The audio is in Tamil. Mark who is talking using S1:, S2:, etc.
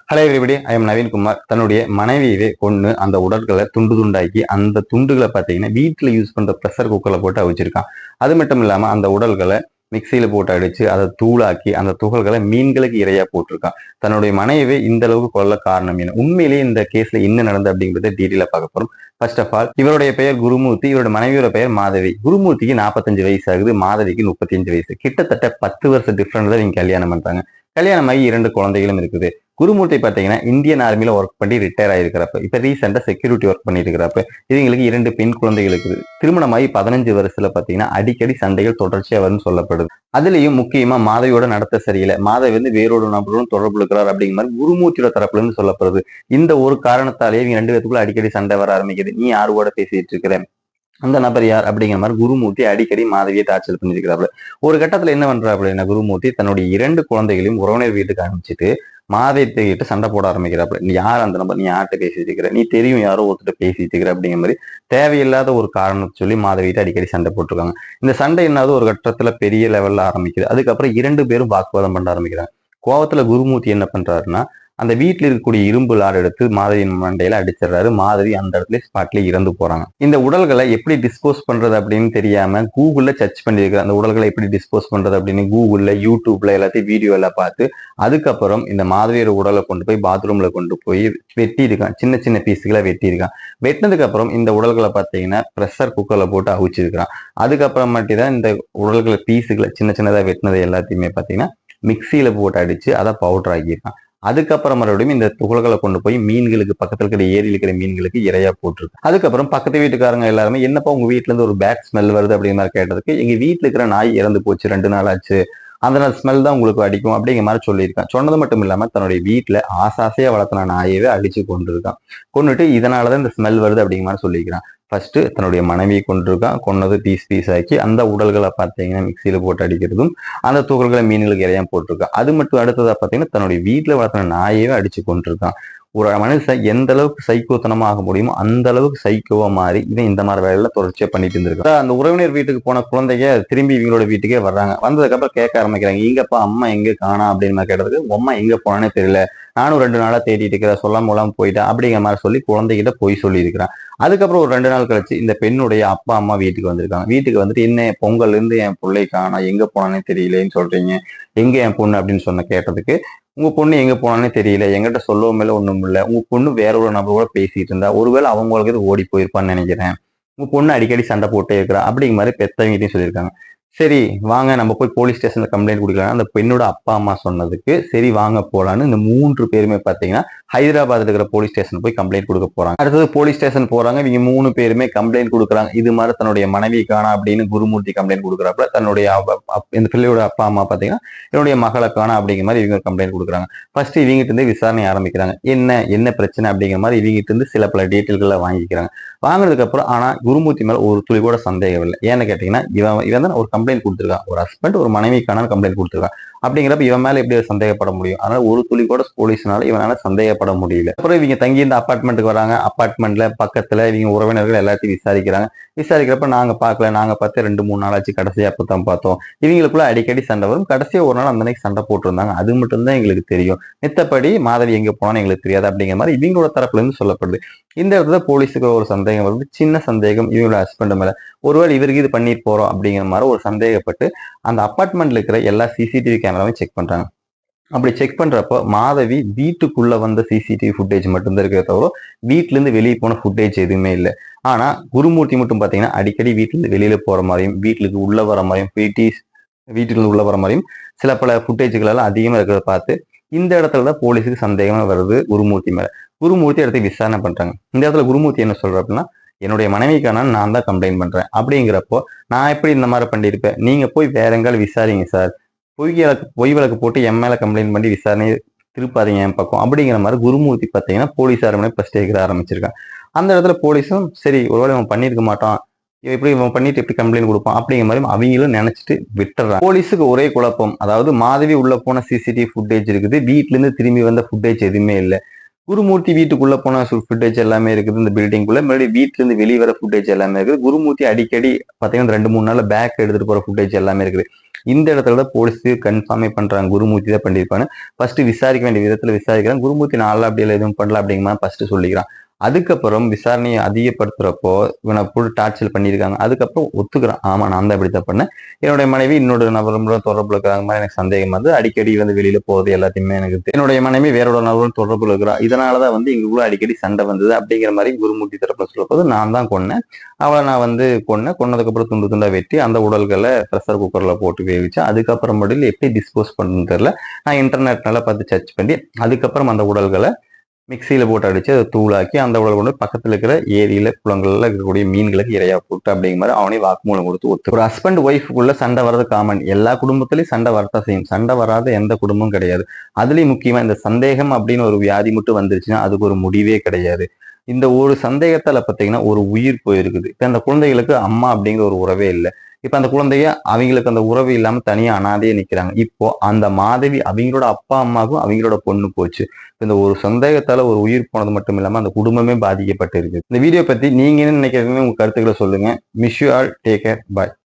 S1: Hello everybody, I am Naveen Kumar. தன்னுடைய மனைவியவே கொன்னு அந்த உடல்களை துண்டு துண்டாக்கி அந்த துண்டுகளை பார்த்தீங்கன்னா வீட்டில் யூஸ் பண்ற ப்ரெஷர் குக்கரில் போட்டு அவிச்சிருக்கான். அது மட்டும் இல்லாமல் அந்த உடல்களை மிக்சியில் போட்டு அடிச்சு அதை தூளாக்கி அந்த துகள்களை மீன்களுக்கு இரையா போட்டிருக்கான். தன்னுடைய மனைவியை இந்த அளவுக்கு கொல்ல காரணம் என்ன? உண்மையிலேயே இந்த கேஸ்ல என்ன நடந்தது அப்படிங்கிறத டீட்டெயிலா பார்க்க போறோம். ஃபர்ஸ்ட் ஆஃப் ஆல், இவருடைய பெயர் குருமூர்த்தி, இவருடைய மனைவியோட பெயர் மாதவி. குருமூர்த்திக்கு 45 வயசு ஆகுது, மாதவிக்கு 35 வயசு. கிட்டத்தட்ட 10 வருஷம் டிஃபரெண்ட் தான் இவங்க கல்யாணம் பண்றாங்க. கல்யாணமாகி 2 குழந்தைகளும் இருக்குது. குருமூர்த்தி பார்த்தீங்கன்னா இந்தியன் ஆர்மியில ஒர்க் பண்ணி ரிட்டையர் ஆயிருக்கிறப்ப இப்ப ரீசெண்டா செக்யூரிட்டி ஒர்க் பண்ணிட்டு இருக்கிறப்ப இவங்களுக்கு 2 பெண் குழந்தைகள் இருக்குது. திருமணமாகி 15 வருஷத்துல பார்த்தீங்கன்னா அடிக்கடி சண்டைகள் தொடர்ச்சியா வரும்னு சொல்லப்படுது. அதுலயும் முக்கியமா மாதவியோட நடத்த சரியில்லை. மாதவி வேறொரு நபருடன் தொடர்பு இருக்கிறார் அப்படிங்கிற மாதிரி குருமூர்த்தியோட தரப்புல இருந்து சொல்லப்படுது. இந்த ஒரு காரணத்தாலேயே இவங்க 2 பேத்துக்குள்ள அடிக்கடி சண்டை வர ஆரம்பிக்குது. நீ யாரு கூட பேசிட்டு இருக்கிற, அந்த நபர் யார் அப்படிங்கிற மாதிரி குருமூர்த்தி அடிக்கடி மாதவியை டார்ச்சர் பண்ணிருக்கிறாரு. ஒரு கட்டத்துல என்ன பண்றாப்புல குருமூர்த்தி தன்னுடைய 2 குழந்தைகளையும் உறவினர் வீட்டுக்கு அனுப்பிச்சிட்டு மாதவியை கிட்ட சண்டை போட ஆரம்பிக்கிறாப்புல. நீ யார் அந்த நபர், நீ யார்கிட்ட பேசிட்டு இருக்கிற, நீ தெரியும் யாரோ ஒருத்தர் பேசிட்டு இருக்கிற அப்படிங்கிற மாதிரி தேவையில்லாத ஒரு காரணத்தை சொல்லி மாதவியிட்ட அடிக்கடி சண்டை போட்டிருக்காங்க. இந்த சண்டை என்னாவது ஒரு கட்டத்துல பெரிய லெவல்ல ஆரம்பிக்குது. அதுக்கப்புறம் 2 பேரும் வாக்குவாதம் பண்ண ஆரம்பிக்கிறாங்க. கோவத்துல குருமூர்த்தி என்ன பண்றாருன்னா அந்த வீட்டில் இருக்கக்கூடிய இரும்பு லாடு எடுத்து மாதவியின் மண்டையில அடிச்சிடறாரு. மாதவி அந்த இடத்துல ஸ்பாட்ல இறந்து போறாங்க. இந்த உடல்களை எப்படி டிஸ்போஸ் பண்றது அப்படின்னு தெரியாம கூகுள்ல சர்ச் பண்ணிருக்கிற அந்த உடல்களை எப்படி டிஸ்போஸ் பண்றது அப்படின்னு கூகுள்ல யூடியூப்ல எல்லாத்தையும் வீடியோ எல்லாம் பார்த்து அதுக்கப்புறம் இந்த மாதவியோட உடலை கொண்டு போய் பாத்ரூம்ல கொண்டு போய் வெட்டி இருக்கான். சின்ன சின்ன பீஸுகளை வெட்டி இருக்கான். வெட்டினதுக்கு அப்புறம் இந்த உடல்களை பார்த்தீங்கன்னா ப்ரெஷர் குக்கர்ல போட்டு அவிச்சிருக்கிறான். அதுக்கப்புறமாட்டி தான் இந்த உடல்களை பீஸுகளை சின்ன சின்னதாக வெட்டினது எல்லாத்தையுமே பார்த்தீங்கன்னா மிக்சியில போட்டு அடிச்சு அதை பவுடர் ஆக்கியிருக்கான். அதுக்கப்புறம் மறுபடியும் இந்த துகள்களை கொண்டு போய் மீன்களுக்கு பக்கத்துல இருக்கிற ஏரியில் இருக்கிற மீன்களுக்கு இரையா போட்டிருக்கு. அதுக்கப்புறம் பக்கத்து வீட்டுக்காரங்க எல்லாருமே என்னப்பா உங்க வீட்டுல இருந்து ஒரு பேட் ஸ்மெல் வருது அப்படிங்கிற மாதிரி கேட்டதுக்கு எங்க வீட்டுல இருக்கிற நாய் இறந்து போச்சு, 2 நாள் ஆச்சு, அந்த ஸ்மெல் தான் உங்களுக்கு அடிக்கும் அப்படிங்கிற மாதிரி சொல்லியிருக்கான். சொன்னது மட்டும் இல்லாம தன்னுடைய வீட்டுல ஆசாசையா வளர்த்தின நாயவே அடிச்சு கொண்டிருக்கான். கொண்டுட்டு இதனாலதான் இந்த ஸ்மெல் வருது அப்படிங்கிற மாதிரி சொல்லியிருக்கான். ஃபர்ஸ்ட் தன்னுடைய மனைவியை கொண்டிருக்கான். கொன்னது பீஸ் ஆக்கி அந்த உடல்களை பார்த்தீங்கன்னா மிக்சியில போட்டு அடிக்கிறதும் அந்த துகள்களை மீன்களுக்கு இறையா போட்டிருக்கான். அது மட்டும் அடுத்ததா பார்த்தீங்கன்னா தன்னுடைய வீட்டுல வளர்த்தின நாயவே அடிச்சு கொண்டிருக்கான். ஒரு மனுஷன் எந்த அளவுக்கு சைக்கோத்தனமா ஆக முடியுமோ அந்த அளவுக்கு சைக்கோவா மாறி இவன் இந்த மாதிரி வேலையில தொடர்ச்சியா பண்ணிட்டு இருந்திருக்கான். அந்த உறவினர் வீட்டுக்கு போன குழந்தைங்க திரும்பி இவங்களோட வீட்டுக்கே வர்றாங்க. வந்ததுக்கு அப்புறம் கேட்க ஆரம்பிக்கிறாங்க, எங்கப்பா அம்மா எங்க காணா அப்படின்னு கேட்டதுக்கு அம்மா எங்க போனானே தெரியல, நானும் 2 நாளா தேடிட்டு இருக்கிறேன், சொல்லாம போயிட்டேன் அப்படிங்கிற மாதிரி சொல்லி குழந்தைகிட்ட போய் சொல்லி இருக்கிறான். அதுக்கப்புறம் ஒரு 2 நாள் கழிச்சு இந்த பெண்ணுடைய அப்பா அம்மா வீட்டுக்கு வந்திருக்காங்க. வீட்டுக்கு வந்துட்டு என்ன பொங்கல் இருந்து என் பிள்ளை காணா, எங்க போனானே தெரியலேன்னு சொல்றீங்க, எங்க என் பொண்ணு அப்படின்னு சொன்ன கேட்டதுக்கு உங்க பொண்ணு எங்க போனானே தெரியல, எங்கிட்ட சொல்லவும் மேல ஒண்ணும் இல்லை, உங்க பொண்ணு வேற ஒரு நபரோட பேசிட்டு இருந்தா, ஒருவேளை அவங்களுக்கு ஓடி போயிருப்பான்னு நினைக்கிறேன், உங்க பொண்ணு அடிக்கடி சண்டை போட்டே இருக்கிறா அப்படிங்கிற மாதிரி பெத்தவங்கிட்டையும் சொல்லியிருக்காங்க. சரி வாங்க நம்ம போய் போலீஸ் ஸ்டேஷன்ல கம்ப்ளைண்ட் கொடுக்கலாம். அந்த பெண்ணோட அப்பா அம்மா சொன்னதுக்கு சரி வாங்க போலான்னு இந்த 3 பேருமே பாத்தீங்கன்னா ஹைதராபாத் இருக்கிற போலீஸ் ஸ்டேஷன் போய் கம்ப்ளைண்ட் கொடுக்க போறாங்க. அடுத்தது போலீஸ் ஸ்டேஷன் போறாங்க. இவங்க 3 பேருமே கம்ப்ளைண்ட் கொடுக்குறாங்க. இது மாதிரி தன்னுடைய மனைவி காணா அப்படின்னு குருமூர்த்தி கம்ப்ளைண்ட் கொடுக்குறப்ப தன்னுடைய இந்த பிள்ளையோட அப்பா அம்மா பாத்தீங்கன்னா என்னுடைய மகளை காணா அப்படிங்கிற மாதிரி இவங்க கம்ப்ளைண்ட் கொடுக்குறாங்க. ஃபர்ஸ்ட் இவங்கிட்ட இருந்து விசாரணை ஆரம்பிக்கிறாங்க. என்ன பிரச்சனை அப்படிங்கிற மாதிரி இவங்கிட்ட இருந்து சில பல டீட்டெயில்களை வாங்கிக்கிறாங்க. வாங்கினதுக்கு அப்புறம் ஆனா குருமூர்த்தி மேல ஒரு துளி கூட சந்தேகம் இல்லை. ஏன்னு கேட்டீங்கன்னா இவன் தான் ஒரு கம்ப்ளைண்ட் கொடுத்துருக்கான். ஒரு ஹஸ்பண்ட் ஒரு மனைவிக்கான கம்ப்ளைண்ட் கொடுத்துருக்கான். அப்படிங்கிறப்ப இவன் மேல எப்படி சந்தேகப்பட முடியும்? அதனால ஒரு துளி கூட போலீஸ்னால இவனால சந்தேகப்பட முடியல. அப்புறம் இவங்க தங்கி இந்த அப்பார்ட்மெண்ட்டுக்கு வராங்க. அப்பார்ட்மெண்ட்ல பக்கத்துல இவங்க உறவினர்கள் எல்லாத்தையும் விசாரிக்கிறாங்க. விசாரிக்கிறப்ப நாங்க பார்க்கல, நாங்க பார்த்து 2-3 நாள் ஆச்சு, கடைசியா அப்பதான் பார்த்தோம், இவங்களுக்குள்ள அடிக்கடி சண்டை வரும், கடைசியா ஒரு நாள் அந்த அன்னைக்கு சண்டை போட்டிருந்தாங்க, அது மட்டும்தான் எங்களுக்கு தெரியும், மித்தபடி மாதவி எங்க போனான்னு எங்களுக்கு தெரியாது அப்படிங்கிற மாதிரி இவங்களோட தரப்புல இருந்து சொல்லப்படுது. இந்த இடத்துல போலீஸுக்கு ஒரு சந்தேகம் வருது, சின்ன சந்தேகம் இவங்களோட ஹஸ்பண்ட் மேல. ஒருவேளை இவருக்கு இது பண்ணிட்டு போறோம் அப்படிங்கிற மாதிரி ஒரு சந்தேகப்பட்டு அந்த அப்பார்ட்மெண்ட்ல இருக்கிற எல்லா சிசிடிவி கேமராவையும் செக் பண்றாங்க. அப்படி செக் பண்றப்போ மாதவி வீட்டுக்குள்ள வந்த சிசிடிவி ஃபுட்டேஜ் மட்டும்தான் இருக்கிறத தவிர வீட்டுல இருந்து வெளியே போன ஃபுட்டேஜ் எதுவுமே இல்லை. ஆனா குருமூர்த்தி மட்டும் பாத்தீங்கன்னா அடிக்கடி வீட்டுல இருந்து வெளியில போற மாதிரியும் வீட்டுக்கு உள்ள வர மாதிரியும் வீட்டுல இருந்து உள்ள வர மாதிரியும் சில பல ஃபுட்டேஜ்கள் எல்லாம் அதிகமா இருக்கிறத பார்த்து இந்த இடத்துலதான் போலீஸுக்கு சந்தேகமா வருது குருமூர்த்தி மேல. குருமூர்த்தி இடத்தை விசாரணை பண்றாங்க. இந்த இடத்துல குருமூர்த்தி என்ன சொல்ற அப்படின்னா, என்னுடைய மனைவிக்கான நான் தான் கம்ப்ளைண்ட் பண்றேன் அப்படிங்கிறப்போ நான் எப்படி இந்த மாதிரி பண்ணியிருப்பேன், நீங்க போய் வேற எங்காலும் விசாரிங்க சார், பொய் வழக்கு போட்டு என் மேல கம்ப்ளைண்ட் பண்ணி விசாரணையை திருப்பாதீங்க என் பக்கம் அப்படிங்கிற மாதிரி குருமூர்த்தி பார்த்தீங்கன்னா போலீஸார் ஃபர்ஸ்ட் கேட்க ஆரம்பிச்சிருக்கான். அந்த இடத்துல போலீஸும் சரி ஒருவேளை இவன் பண்ணியிருக்க மாட்டான், இவன் பண்ணிட்டு எப்படி கம்ப்ளைண்ட் கொடுப்பான் அப்படிங்கிற மாதிரி அவங்களும் நினைச்சிட்டு விட்டுறாங்க. போலீஸுக்கு ஒரே குழப்பம். அதாவது மாதவி உள்ள போன சிசிடிவி ஃபுட்டேஜ் இருக்குது, வீட்டுல இருந்து திரும்பி வந்த ஃபுட்டேஜ் எதுவுமே இல்லை. குருமூர்த்தி வீட்டுக்குள்ள போன ஃபுட்டேஜ் எல்லாமே இருக்குது இந்த பில்டிங்குள்ள. மறுபடியும் வீட்டுல இருந்து வெளியே வர ஃபுட்டேஜ் எல்லாமே இருக்குது. குருமூர்த்தி அடிக்கடி பாத்தீங்கன்னா 2-3 நாள்ல பேக் எடுத்துட்டு போற ஃபுட்டேஜ் எல்லாமே இருக்குது. இந்த இடத்துல தான் போலீஸ் கன்ஃபார்மே பண்றாங்க குருமூர்த்தி தான் பண்ணியிருப்பான்னு. ஃபர்ஸ்ட் விசாரிக்க வேண்டிய விதத்துல விசாரிக்கிறான். குருமூர்த்தி நான்லாம் அப்படி எதுவும் பண்ணல அப்படிங்கிற மாதிரி ஃபர்ஸ்ட் சொல்லிக்கிறான். அதுக்கப்புறம் விசாரணையை அதிகப்படுத்துறப்போ இவனை போட்டு டார்ச்சர் பண்ணியிருக்காங்க. அதுக்கப்புறம் ஒத்துக்கிறான். ஆமா நான் தான் இப்படித்தான் பண்ணேன். என்னுடைய மனைவி இன்னொரு நபரும் தொடர்புல இருக்கிறாங்க மாதிரி எனக்கு சந்தேகம் வந்து அடிக்கடி வந்து வெளியில போறது எல்லாத்தையுமே எனக்கு என்னுடைய மனைவி வேறோட நபரும் தொடர்புல இருக்கிறா. இதனாலதான் வந்து எங்களுக்குள்ள அடிக்கடி சண்டை வந்தது அப்படிங்கிற மாதிரி குருமூர்த்தி தரப்புல சொல்லப்போது நான் தான் கொன்னேன். அவளை நான் வந்து கொன்னதுக்கு அப்புறம் துண்டு துண்டா வெட்டி அந்த உடல்களை ப்ரெஷர் குக்கர்ல போட்டு வேவிச்சு அதுக்கப்புறம் மட்டும் எப்படி டிஸ்போஸ் பண்ணணும்னு தெரியல. நான் இன்டர்நெட்னால பார்த்து சர்ச் பண்ணி அதுக்கப்புறம் அந்த உடல்களை மிக்சியில போட்டு அடிச்சு அதை தூளாக்கி அந்த உடல் கொண்டு பக்கத்துல இருக்கிற ஏரியில குளங்கள்ல இருக்கக்கூடிய மீன்களுக்கு இரையா போட்டு அப்படிங்கிற மாதிரி அவனே வாக்குமூலம் கொடுத்து ஒத்து. ஒரு ஹஸ்பண்ட் ஒய்ஃபுக்குள்ள சண்டை வர்றது காமன். எல்லா குடும்பத்திலயும் சண்டை வரத்தான் செய்யும். சண்டை வராத எந்த குடும்பமும் கிடையாது. அதுலயும் முக்கியமா இந்த சந்தேகம் அப்படின்னு ஒரு வியாதி மட்டும் வந்துருச்சுன்னா அதுக்கு ஒரு முடிவே கிடையாது. இந்த ஒரு சந்தேகத்தால பாத்தீங்கன்னா ஒரு உயிர் போயிருக்குது. இப்ப அந்த குழந்தைகளுக்கு அம்மா அப்படிங்கிற ஒரு உறவே இல்லை. இப்ப அந்த குழந்தைய அவங்களுக்கு அந்த உறவு இல்லாம தனியா அனாதையே நிக்கிறாங்க. இப்போ அந்த மாதவி அவங்களோட அப்பா அம்மாவுக்கும் அவங்களோட பொண்ணு போச்சு. இந்த ஒரு சந்தேகத்தால ஒரு உயிர் போனது மட்டும் இல்லாம அந்த குடும்பமே பாதிக்கப்பட்டு இருக்கு. இந்த வீடியோ பத்தி நீங்க என்ன நினைக்கிறீங்கன்னு உங்க கருத்துக்களை சொல்லுங்க. Miss you all. Take care. Bye.